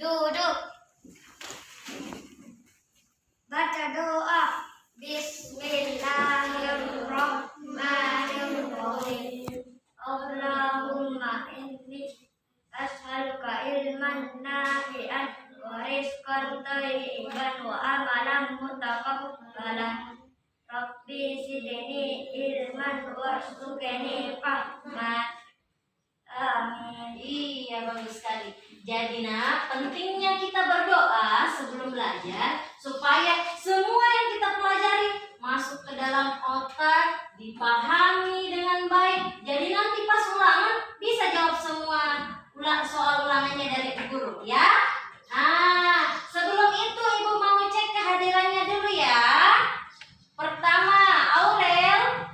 Duduk. Baca doa. Bismillahirrahmanirrahim. Allahumma inni as'aluka ilman nafi'an wa rizqan thayyiban wa amalan mutaqabbalan. Rabbi zidni ilman warzuqni fahman. Amin. Iya, bagus sekali. Jadi pentingnya kita berdoa sebelum belajar supaya semua yang kita pelajari masuk ke dalam otak, dipahami dengan baik. Jadi nanti pas ulangan bisa jawab semua soal ulangannya dari guru, ya. Nah, sebelum itu Ibu mau cek kehadirannya dulu ya. Pertama, Aurel,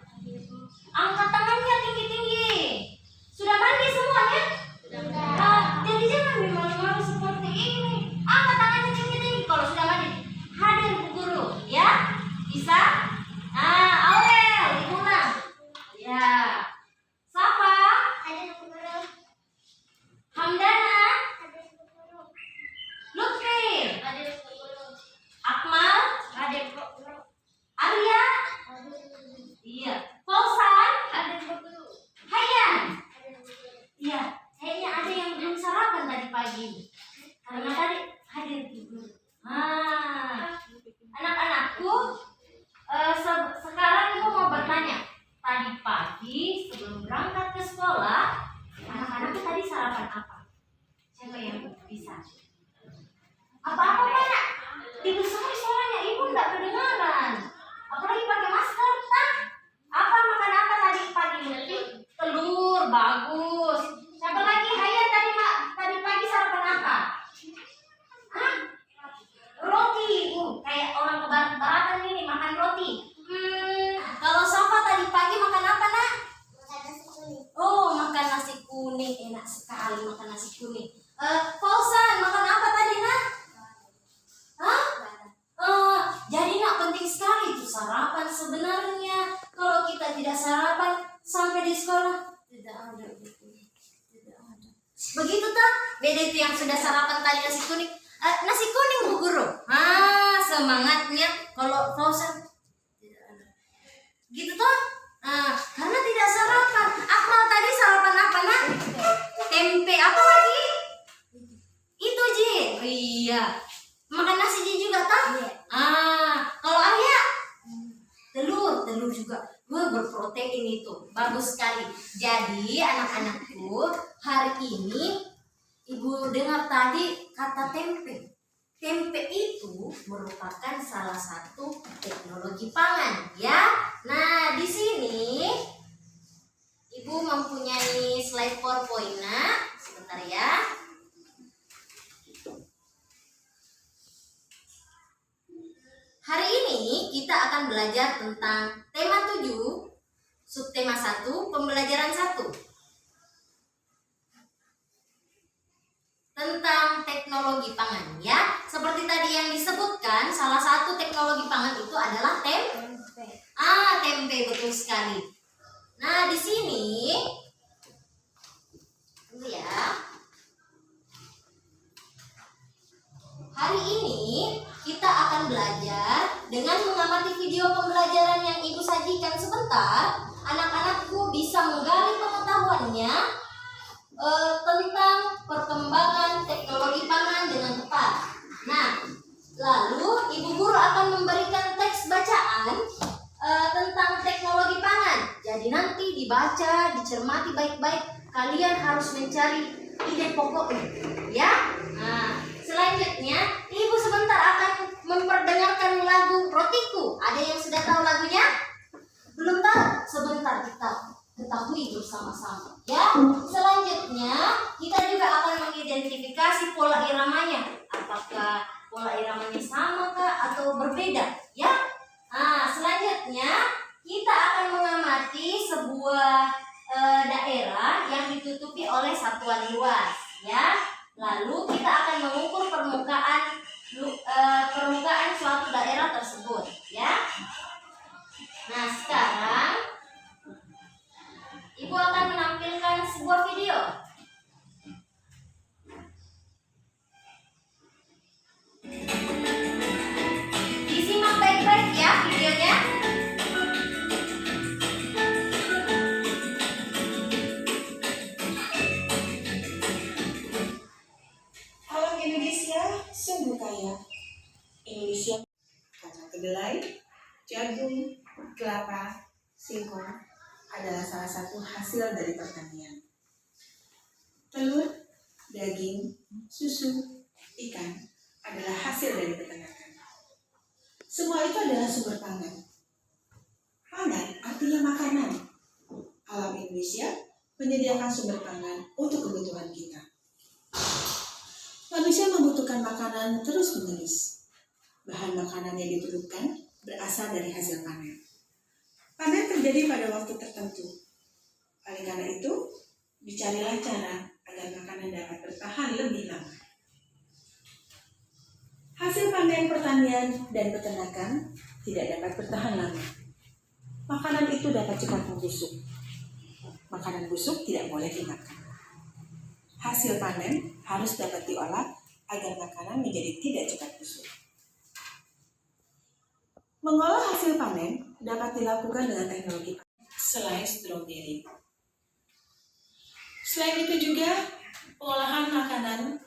angkat tangannya tinggi-tinggi. Sudah mandi semuanya? Jadi jangan malu-malu seperti ini. Angkat tangannya tinggi-tinggi kalau sudah mandi. Hadir Bu Guru, ya? Bisa? Aurel, diulang. Ya. Safa? Hadir Bu Guru. Hamdana? Hadir Bu Guru. Lutfi? Hadir Bu Guru. Akmal? Hadir Bu Guru. Arya? Hadir Bu Guru. Iya. Fausan? Hadir Bu Guru. Hayan? Hadir Bu Guru. Iya. Kayaknya ada yang belum sarapan tadi pagi. Karena tadi hadir Bu Guru. Anak-anakku, sekarang Ibu mau bertanya. Tadi pagi sebelum berangkat ke sekolah, anak-anakku tadi sarapan apa? Siapa yang bisa? Apa-apa Pak? Dibesari suaranya, Ibu enggak kedengaran. Apalagi pakai masker, Apa makan apa tadi pagi? Telur, bagus. Siapa lagi? Hayan tadi pagi sarapan apa? Roti. Kayak orang ke barat-baratan ini makan roti. Kalau Safa tadi pagi makan apa, Nak? Makan nasi kuning. Oh, makan nasi kuning. Enak sekali makan nasi kuning. Fausan, makan apa tadi, Nak? Jadi Nak, penting sekali itu sarapan sebenarnya. Kalau kita tidak sarapan sampai di sekolah tidak ada. Begitu tak? Beda itu yang sudah sarapan tadi nasi kuning. Nasi kuning Bu Guru. Semangatnya. Kalau Fausan tidak ada. Gitu toh? Karena tidak sarapan. Akmal tadi sarapan apa, Nak? Tempe. Apa lagi? Itu Ji. Oh, iya. Makan nasi Ji juga toh? Iya. Kalau Arya? Telur juga. Berprotein itu. Bagus sekali. Jadi anak-anakku, hari ini Ibu dengar tadi kata tempe. Tempe itu merupakan salah satu teknologi pangan, ya. Nah, di sini Ibu mempunyai slide PowerPoint-nya. Sebentar ya. Hari ini kita akan belajar tentang tema 7, subtema 1, pembelajaran 1. Tentang teknologi pangan, ya. Seperti tadi yang disebutkan, salah satu teknologi pangan itu adalah tempe. Tempe, betul sekali. Nah, di sini dulu ya. Hari ini kita akan belajar dengan mengamati video pembelajaran yang Ibu sajikan sebentar. Anak-anakku bisa menggali pengetahuannya tentang perkembangan teknologi pangan dengan tepat. Nah, lalu Ibu Guru akan memberikan teks bacaan tentang teknologi pangan. Jadi nanti dibaca, dicermati baik-baik. Kalian harus mencari ide pokoknya, ya. Nah, selanjutnya Ibu sebentar akan memperdengarkan lagu Rotiku. Ada yang sudah tahu lagunya? Belum tahu? Sebentar kita ketahui bersama-sama, ya. Selanjutnya kita juga akan mengidentifikasi pola iramanya. Apakah pola iramanya sama kah atau berbeda, ya? Selanjutnya kita akan mengamati sebuah daerah yang ditutupi oleh satuan luas, ya. Lalu kita akan mengukur permukaan suatu daerah tersebut, ya. Nah, sekarang Ibu akan menampilkan sebuah video. sungguh kaya. Indonesia kacang kedelai, jagung, kelapa, singkong adalah salah satu hasil dari pertanian. Telur, daging, susu, ikan adalah hasil dari peternakan. Semua itu adalah sumber pangan. Pangan artinya makanan. Alam Indonesia menyediakan sumber pangan untuk kebutuhan kita. Manusia membutuhkan makanan terus-menerus. Bahan makanan yang diperlukan berasal dari hasil panen. Panen terjadi pada waktu tertentu. Oleh karena itu, dicarilah cara agar makanan dapat bertahan lebih lama. Hasil panen pertanian dan peternakan tidak dapat bertahan lama. Makanan itu dapat cepat membusuk. Makanan busuk tidak boleh dimakan. Hasil panen harus dapat diolah agar makanan menjadi tidak cepat busuk. Mengolah hasil panen dapat dilakukan dengan teknologi selai stroberi. Selain itu juga, pengolahan makanan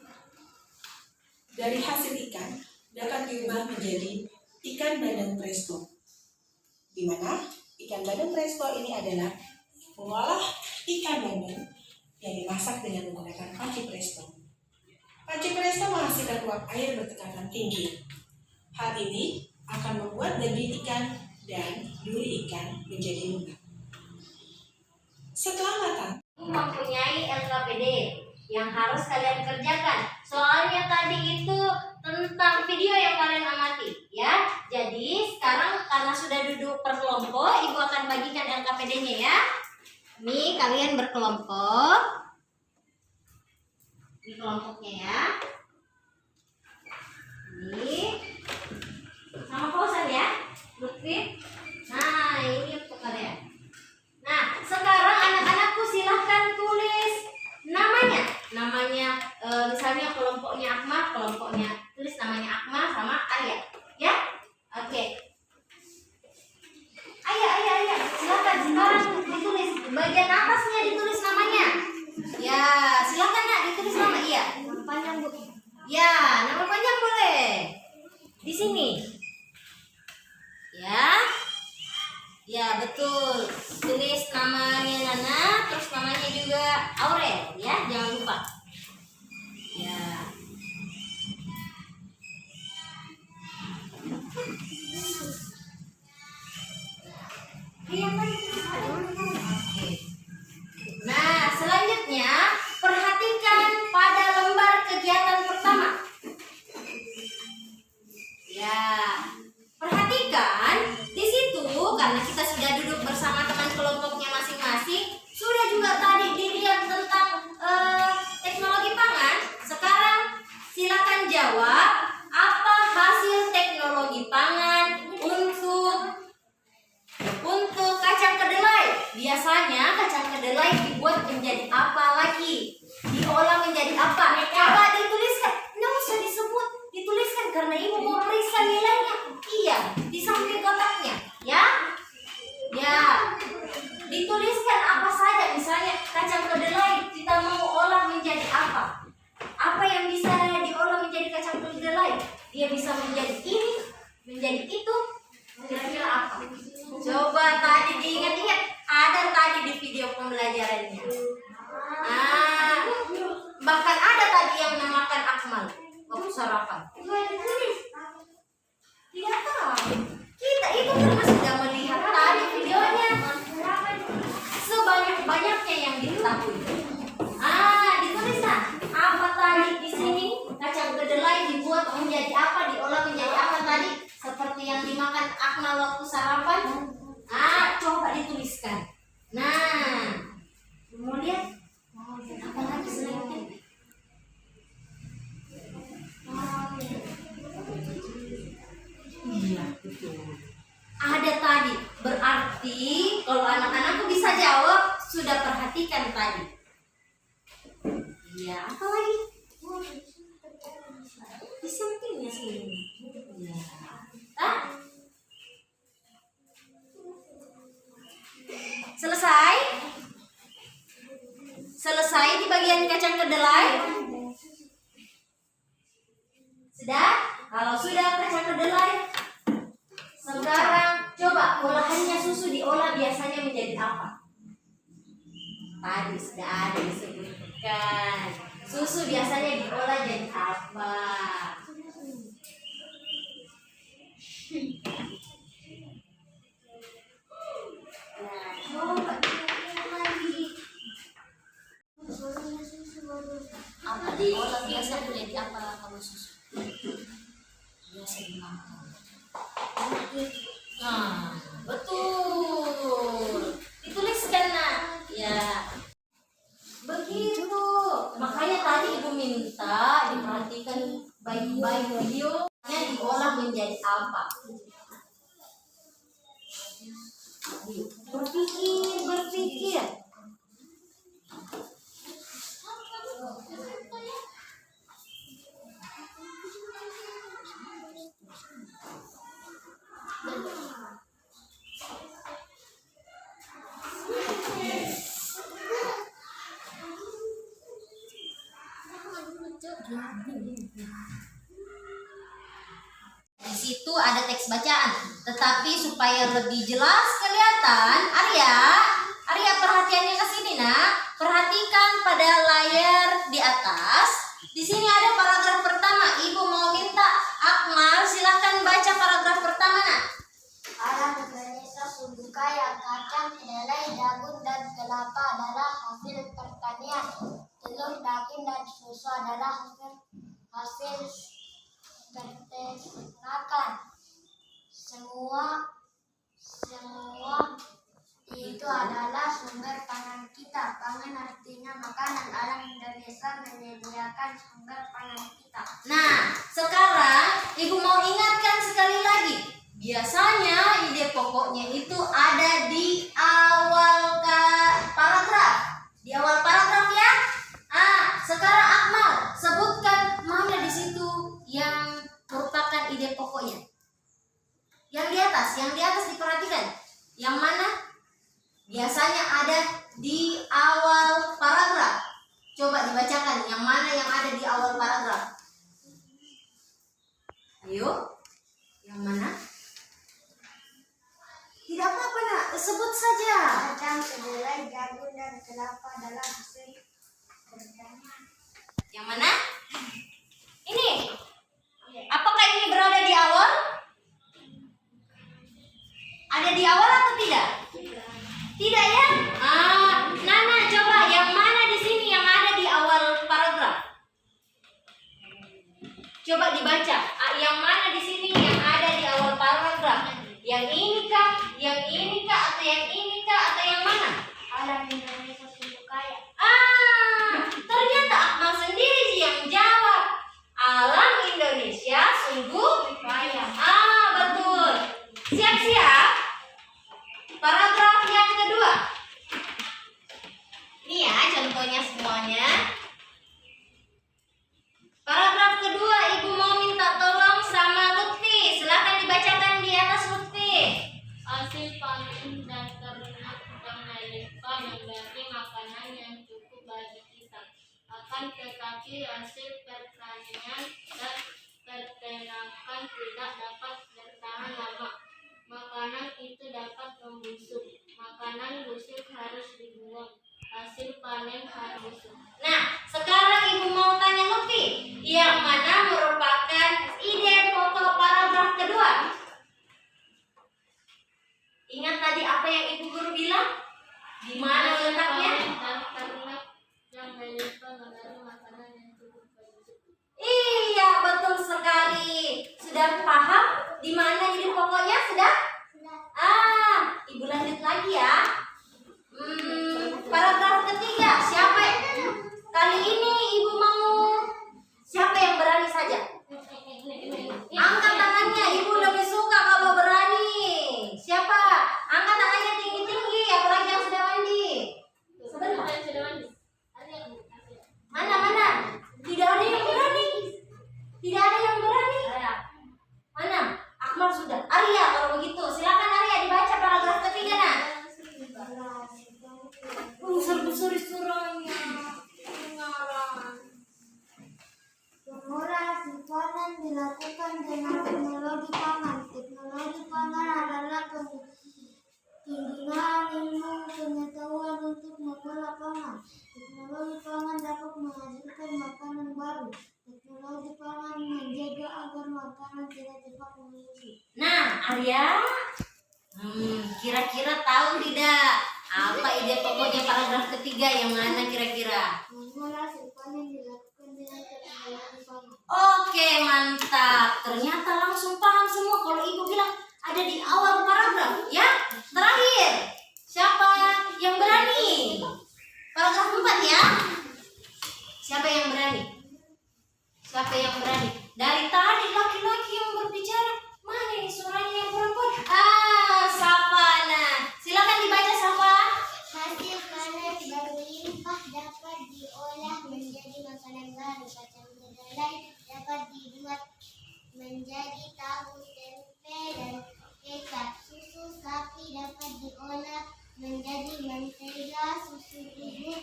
dari hasil ikan dapat diubah menjadi ikan bandeng presto. Di mana ikan bandeng presto ini adalah mengolah ikan bandeng yang dimasak dengan menggunakan panci presto. Panci presto menghasilkan uap air bertekanan tinggi. Hal ini akan membuat daging ikan dan duri ikan menjadi lunak. Setelah matang, mempunyai LKPD yang harus kalian kerjakan. Soalnya tadi itu tentang video yang kalian amati, ya. Jadi sekarang karena sudah duduk per kelompok, ibu akan bagikan LKPD-nya ya. Nih kalian berkelompok. Ini kelompoknya ya. Ini sama Fauzan ya, Lutfi. Nah ini untuk kalian. Nah sekarang anak-anakku silahkan tulis namanya. Misalnya kelompoknya Akmal, tulis namanya Akmal sama Arya, ya. Oke. Ayah, silahkan sekarang ditulis bagian atasnya, ditulis namanya. Ya, silahkan nak ditulis nama. Iya, nama panjang bu. Ya, nama panjang boleh. Di sini. Ya betul. Tulis namanya Nana, terus namanya juga Aurel, ya jangan lupa. Ya. Nah, selanjutnya perhatikan pada lembar kegiatan pertama. Ya, perhatikan di situ karena kita sudah duduk bersama teman kelompoknya masing-masing, sudah juga tadi dilihat tentang teknologi pangan. Sekarang silakan jawab apa hasil teknologi pangan untuk kacang kedelai. Biasanya kacang kedelai dibuat menjadi apa lagi? Diolah menjadi apa? Coba dituliskan. Nggak usah disebut, dituliskan karena ibu mau periksa nilainya. Iya, di samping kotaknya, ya. Ya, dituliskan apa saja. Misalnya kacang kedelai kita mau olah menjadi apa? Apa yang bisa diolah menjadi kacang kedelai? Dia bisa menjadi ini, menjadi itu. Kira-kira apa? Coba tadi diingat-ingat. Ada tadi di video pembelajarannya. Bahkan ada tadi yang namakan Akmal waktu sarapan. Tidak tahu. Kita itu karena sudah melihat tadi videonya. Sebanyak-banyaknya yang diketahui. Ditulis nah. Apa tadi di sini? Kacang kedelai dibuat menjadi apa? Diolah menjadi apa tadi? Seperti yang dimakan Akmal waktu sarapan. Coba dituliskan. Nah, mau lihat apa lagi selanjutnya? Iya, betul. Ada tadi. Berarti kalau anak-anakku bisa jawab, sudah perhatikan tadi. Iya, apa lagi? Di sampingnya sini. Ya. Selesai? Selesai di bagian kacang kedelai? Sudah? Kalau sudah kacang kedelai. Sekarang coba olahannya susu diolah biasanya menjadi apa? Tadi sudah ada disebutkan. Susu biasanya diolah jadi apa? Nah, coba diingat lagi. Apa diolah biasa menjadi apa kalau susu? Biasa dimakan. Nah, betul. Dituliskan nak. Ya. Begitu. Makanya tadi ibu minta diperhatikan baik-baik videonya diolah menjadi apa. Berpikir. Di situ ada teks bacaan, tetapi supaya lebih jelas kelihatan, Arya perhatiannya ke sini nak. Perhatikan pada layar di atas. Di sini ada paragraf pertama. Ibu mau minta Akmal silahkan baca paragraf pertama nak. Alam Indonesia sungguh kaya, kacang, kedelai, jagung, dan kelapa adalah hasil pertanian. Telur, daging, dan susu adalah hasil peternakan. Semua itu adalah sumber pangan kita. Pangan artinya makanan. Alam Indonesia menyediakan sumber pangan kita. Nah, sekarang ibu mau ingatkan sekali lagi. Biasanya ide pokoknya itu ada di awal paragraf. Di awal paragraf ya. Sekarang Akmal sebutkan mana di situ yang merupakan ide pokoknya. Yang di atas diperhatikan. Yang mana? Biasanya ada di awal paragraf. Coba dibacakan yang mana yang ada di awal paragraf. Ayo. Yang mana? Tidak apa-apa nak, sebut saja. Kacang, kedelai, jagung, dan kelapa adalah hasil pertanian. Yang mana? Ini. Apakah ini berada di awal? Ada di awal atau tidak? Tidak ya? Nana coba yang mana di sini yang ada di awal paragraf? Coba dibaca. Yang mana di sini yang ada di awal paragraf? Yang ini kah? Yang ini kah? Atau yang ini kah? Atau yang mana? Alam Indonesia sungguh kaya. Ternyata Akmal sendiri sih yang jawab. Alam Indonesia sungguh kaya. Betul. Siap-siap. Paragraf yang kedua. Ini ya contohnya semuanya. Paragraf kedua ibu mau minta tolong sama Lutfi. Silakan dibacakan di atas Lutfi. Hasil panen dan ternak yang melimpah memberi makanan yang cukup bagi kita. Akan tetapi hasil pertanian dan peternakan tidak dapat bertahan lama. Makanan itu dapat membusuk. Makanan busuk harus dibuang. Hasil panen harus busuk. Nah, sekarang ibu mau tanya Lutfi, yang mana merupakan ide pokok paragraf kedua? Ingat tadi apa yang ibu guru bilang? Di mana letaknya? Dan ternak yang melimpah memberi makanan yang cukup bagi kita. Iya, betul sekali. Sudah paham di mana ide pokoknya? Sudah? Ibu lanjut lagi ya. Paragraf ketiga. Siapa? Kali ini ibu mau siapa yang berani saja? Angkat tangannya. Ibu lebih suka kalau berani. Siapa? Angkat tangannya tinggi-tinggi. Apalagi yang sudah mandi. Sebentar. Mana? Tidak ada yang berani. Tidak ada yang berani. Mana? Akmal sudah. Arya kalau begitu panen dilakukan dengan teknologi pangan. Teknologi pangan adalah penggunaan ilmu pengetahuan untuk mengolah pangan. Teknologi pangan dapat menghasilkan makanan baru. Teknologi pangan menjaga agar makanan tidak cepat membusuk. Nah, Arya, kira-kira tahu tidak apa ide pokoknya paragraf ketiga yang mana kira-kira? Mengolah hasil panen dilakukan dengan teknologi pangan. Oke, mantap. Ternyata langsung paham semua kalau ibu bilang ada di awal paragraf. Ya, terakhir. Siapa yang berani? Paragraf 4 ya. Siapa yang berani? Siapa yang berani? Dari tadi laki-laki yang berbicara. Mana ini suaranya yang perempuan? Savana. Silakan dibaca, Safa. Hasil panen berlimpah dapat diolah menjadi makanan baru. Kacang kedelai dapat dibuat menjadi tahu, tempe, dan kecap. Susu sapi dapat diolah menjadi mentega, susu bubuk,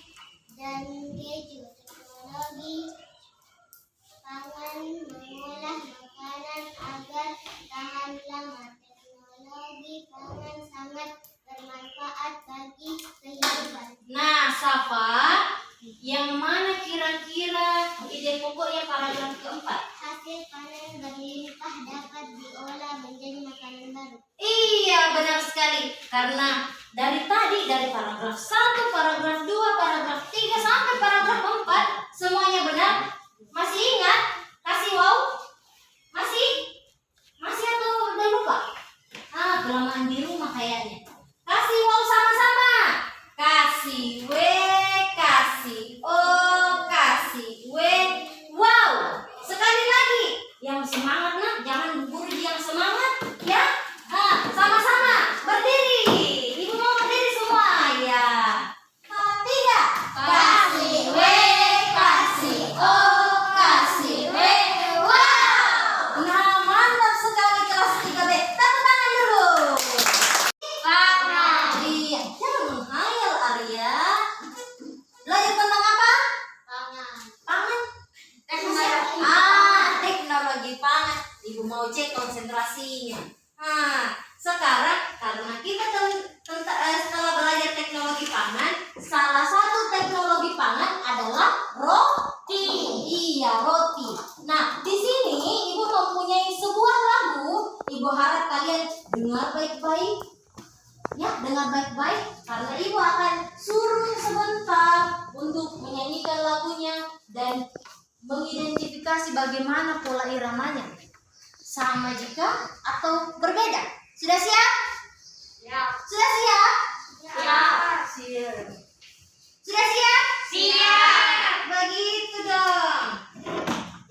dan keju. Teknologi pangan mengolah makanan agar tahan lama. Teknologi pangan sangat bermanfaat bagi kehidupan. Nah, Safa, yang mana kira-kira ide pokoknya paragraf keempat? Hasil panen berlimpah dapat diolah menjadi makanan baru. Iya, benar sekali. Karena dari tadi, dari paragraf 1, paragraf 2, paragraf 3, sampai paragraf 4, semuanya benar. Masih ingat? Kasih wow? Masih? Masih atau udah lupa? Kelamaan di rumah kayaknya. Kasih wow sama-sama. Kasih W, kasih O, kasih W. Wow. Sekali lagi. Yang semangat nak, jangan guru yang semangat ya. Sama-sama berdiri. Ibu mau berdiri semua ya. 3. Kasih W, kasih O, kasih W. Wow. Nah, mantap sekali kelas 3B. Tepuk tangan dulu. Iya, jangan menghayal Arya. Belajar tentang apa? Pangan. Pangan. Teknologi. Teknologi pangan. Ibu mau cek konsentrasinya. Sekarang karena kita setelah belajar teknologi pangan, salah satu teknologi pangan adalah roti. Iya, roti. Nah, di sini ibu mempunyai sebuah lagu. Ibu harap kalian dengar baik-baik. Ya, dengar baik-baik karena ibu akan suruh sebentar untuk menyanyikan lagunya dan mengidentifikasi bagaimana pola iramanya. Sama jika atau berbeda. Sudah siap? Ya. Sudah siap? Siap. Siap. Sudah siap? Siap. Begitu dong.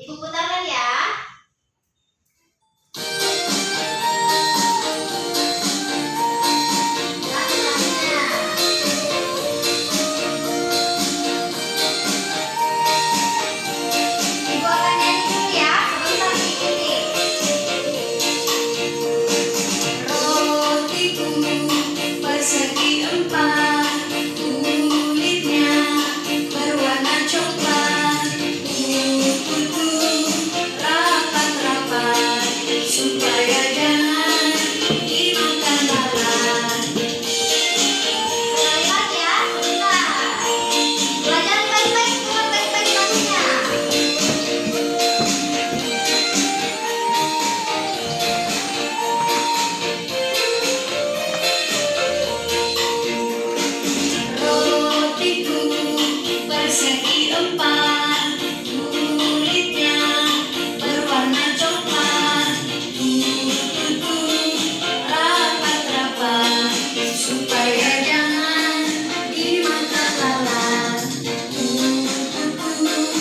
Ibu putarkan ya. Lagu-lagunya. Ibu akan nyanyi dulu ya. Sebentar diikuti. Rotiku persegi 4, kulitnya berwarna coklat, putih rapat-rapat supaya jangan dimakan lalat. Sekali lagi ya. Sebentar. Belajar baik-baik, dengar baik-baik lagunya. Rotiku persegi 4, kulitnya berwarna coklat, putih rapat-rapat supaya jangan dimakan lalat. Putih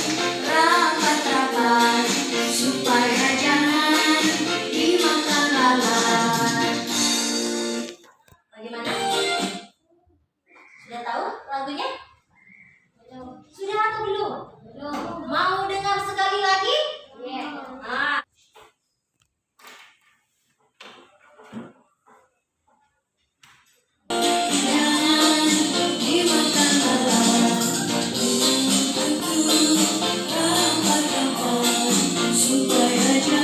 rapat-rapat supaya jangan dimakan lalat. Bagaimana? Sudah tahu lagunya? Sudah atau belum? Mau dengar sekali lagi? Ah. Jangan dimakan lalat. Rapat-rapat supaya jangan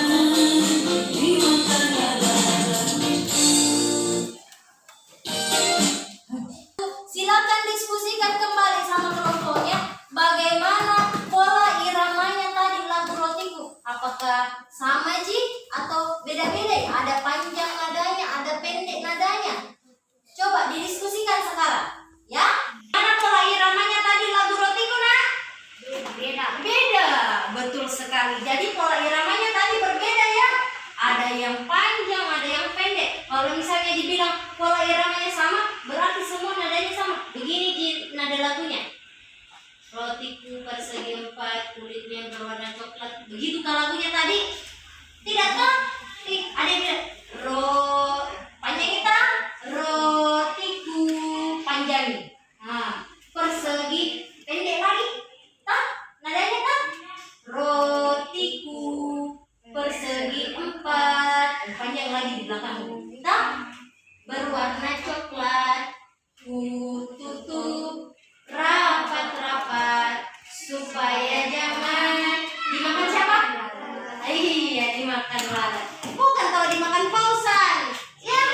apakah sama Ji atau beda-beda ya? Ada panjang nadanya, ada pendek nadanya. Coba didiskusikan sekarang, ya. Mana pola iramanya tadi lagu Rotiku, Nak? Beda, betul sekali. Jadi pola iramanya tadi berbeda ya. Ada yang panjang, ada yang pendek. Kalau misalnya dibilang pola iramanya sama, berarti semua nadanya sama. Begini Ji nada lagunya. Rotiku persegi 4, kulitnya berwarna coklat. Begitu lagunya tadi? Tidak kan? Ada yang bilang panjang kita, rotiku panjang. Nah, persegi pendek lagi. Tah, nadanya kan? Rotiku persegi 4, panjang lagi di belakang. Tah, berwarna coklat. Ku tutup rapat-rapat supaya jangan dimakan siapa? Iya, dimakan lalat. Bukan kalau dimakan Fauzan. Ya.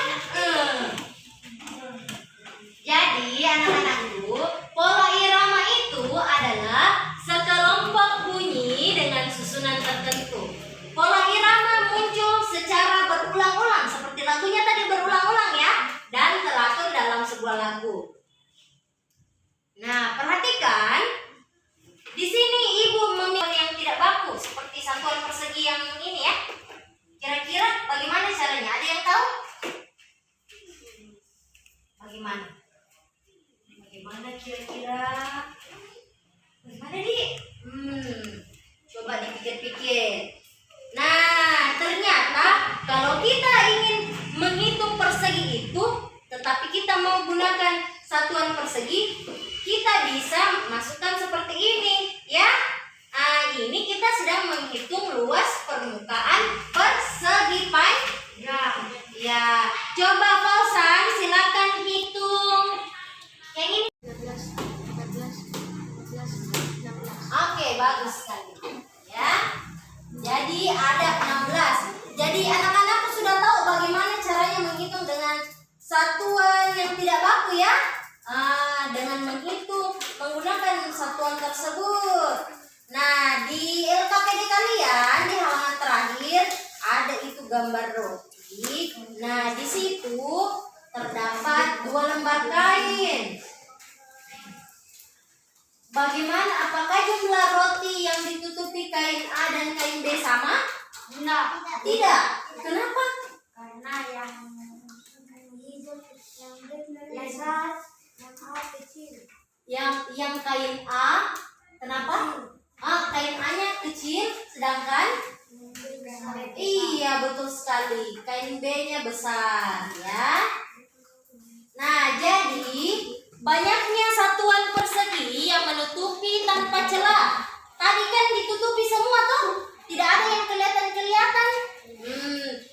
Jadi anak-anakku, pola irama itu adalah sekelompok bunyi dengan susunan tertentu. Pola irama muncul secara berulang-ulang seperti lagunya tadi berulang-ulang ya, dan teratur dalam sebuah lagu. Nah, perhatikan di sini ibu memilih yang tidak baku seperti satuan persegi yang ini ya. Kira-kira bagaimana caranya? Ada yang tahu? Bagaimana? Bagaimana kira-kira? Bagaimana Di? Coba dipikir-pikir. Nah, ternyata kalau kita ingin menghitung persegi itu, tetapi kita mau gunakan satuan persegi, kita bisa masukkan seperti ini ya. Nah, ini kita sedang menghitung luas permukaan persegi panjang. Ya, coba Fauzan silakan hitung. Yang ini. 13, 14, 15, 16. Oke, bagus sekali. Ya. Jadi ada 16. Jadi anak-anakku sudah tahu bagaimana caranya menghitung dengan satuan yang tidak baku ya. Dengan menghitung menggunakan satuan tersebut. Nah, di LKPD kalian di halaman terakhir ada itu gambar roti. Nah, di situ terdapat 2 lembar kain. Bagaimana? Apakah jumlah roti yang ditutupi kain A dan kain B sama? Tidak. Kenapa? Karena yang hijau, yang besar, yang kecil. Yang kain A, kenapa? Kain A-nya kecil, sedangkan iya betul sekali. Kain B-nya besar, ya. Nah, jadi banyaknya satuan persegi yang menutupi tanpa celah. Tadi kan ditutupi semua tuh, tidak ada yang kelihatan.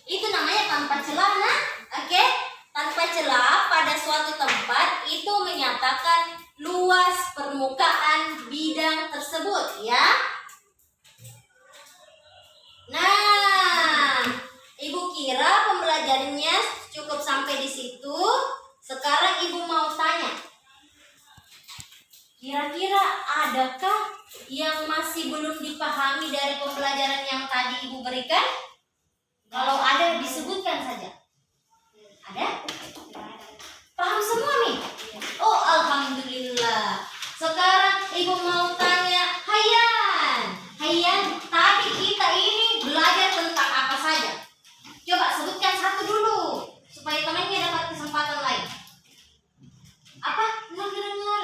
Itu namanya tanpa celah, nah. Oke, tanpa celah pada suatu tempat itu menyatakan luas permukaan bidang tersebut, ya. Nah, ibu kira pembelajarannya cukup sampai di situ. Sekarang ibu mau tanya, kira-kira adakah yang masih belum dipahami dari pembelajaran yang tadi ibu berikan? Kalau ada disebutkan saja. Ada? Paham semua nih? Oh, alhamdulillah. Sekarang ibu mau tanya Hayyan, tadi kita ini belajar tentang apa saja? Coba sebutkan satu dulu supaya temannya dapat kesempatan lain. Apa? Dengar.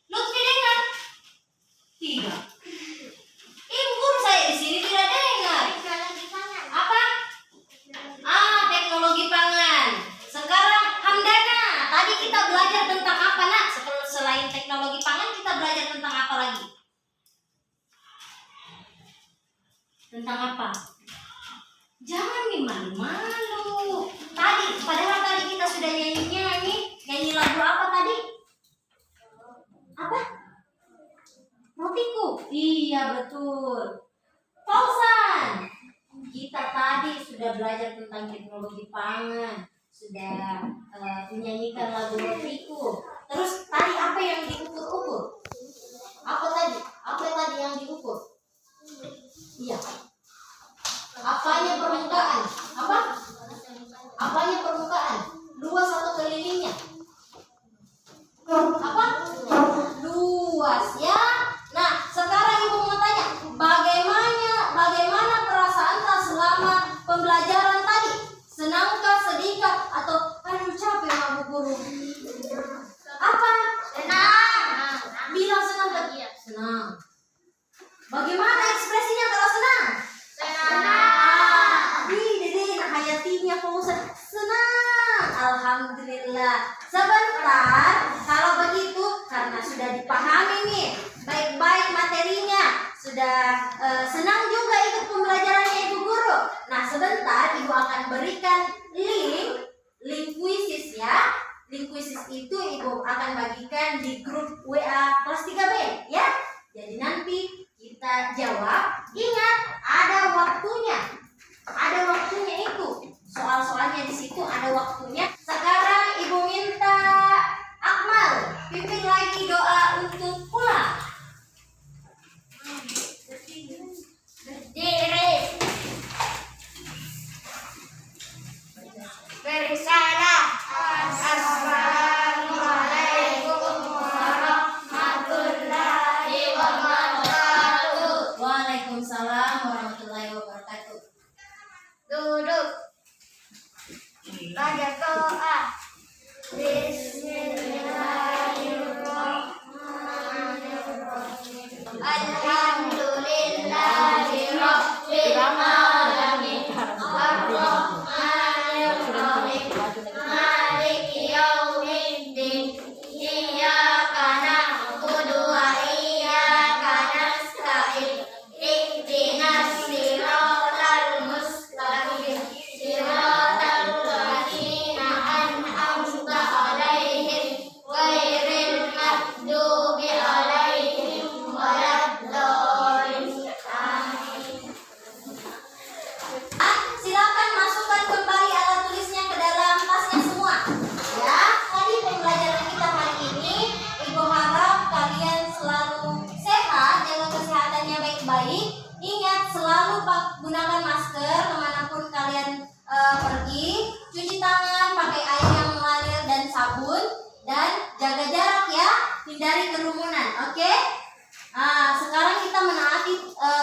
Lutfi dengar? Tidak. Ibu guru saya di sini tidak dengar. Apa? Teknologi pangan. Sekarang Hamdana, tadi kita belajar tentang apa, Nak? Selain teknologi pangan, kita belajar tentang apa lagi? Tentang apa? Jangan nih malu-malu. Padahal tadi kita sudah nyanyi lagu apa tadi? Apa? Rotiku. Iya, betul. Fauzan, kita tadi sudah belajar tentang teknologi pangan, sudah menyanyikan lagu Rotiku. Terus tadi apa yang diukur-ukur? Apa tadi yang diukur? Iya. guru? Apa? Senang. Bilang senang lagi ya. Senang. Bagaimana ekspresinya kalau senang? Senang. Dede, nah hayatinya Fauzan senang. Alhamdulillah. Sebentar, kalau begitu karena sudah dipahami nih baik-baik materinya, sudah senang juga ikut pembelajarannya Ibu Guru. Nah, sebentar Ibu akan berikan link kuisis ya. Link kuisis itu Ibu akan bagikan di grup WA kelas 3B ya. Jadi nanti kita jawab. Ingat, ada waktunya. Ada waktunya itu. Soal-soalnya di situ ada waktunya. Sekarang Ibu minta Akmal pimpin lagi doa untuk pulang. Berdiri. Bersalah. Assalamualaikum warahmatullahi wabarakatuh. Waalaikumsalam warahmatullahi wabarakatuh. Duduk. Baca doa. Bismillahirrahmanirrahim. Alhamdulillahirabbil alamin. Arrahmanirrahim. Maliki yaumiddin. Iyyaka na'budu wa iyyaka nasta'in. Ihdinas siratal mustaqim. Siratal ladzina an'amta 'alaihim ghairil maghdubi 'alaihim waladdallin. Amin. Silakan masukkan kembali alat tulisnya ke dalam tasnya semua. Ya, tadi pembelajaran kita hari ini, Ibu harap kalian selalu sehat, jaga kesehatannya baik-baik. Ingat selalu gunakan masker kemanapun kalian pergi. Cuci tangan pakai air yang mengalir dan sabun, dan jaga jarak ya, hindari kerumunan. Oke? Sekarang kita menaati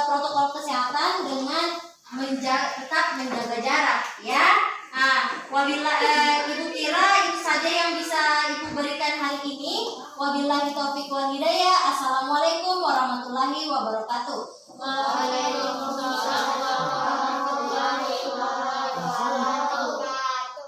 protokol kesehatan dengan tetap menjaga jarak ya. Ibu kira itu saja yang bisa Ibu berikan hari ini. Wabillahi taufiq wal hidayah. Assalamualaikum warahmatullahi wabarakatuh. Waalaikumsalam.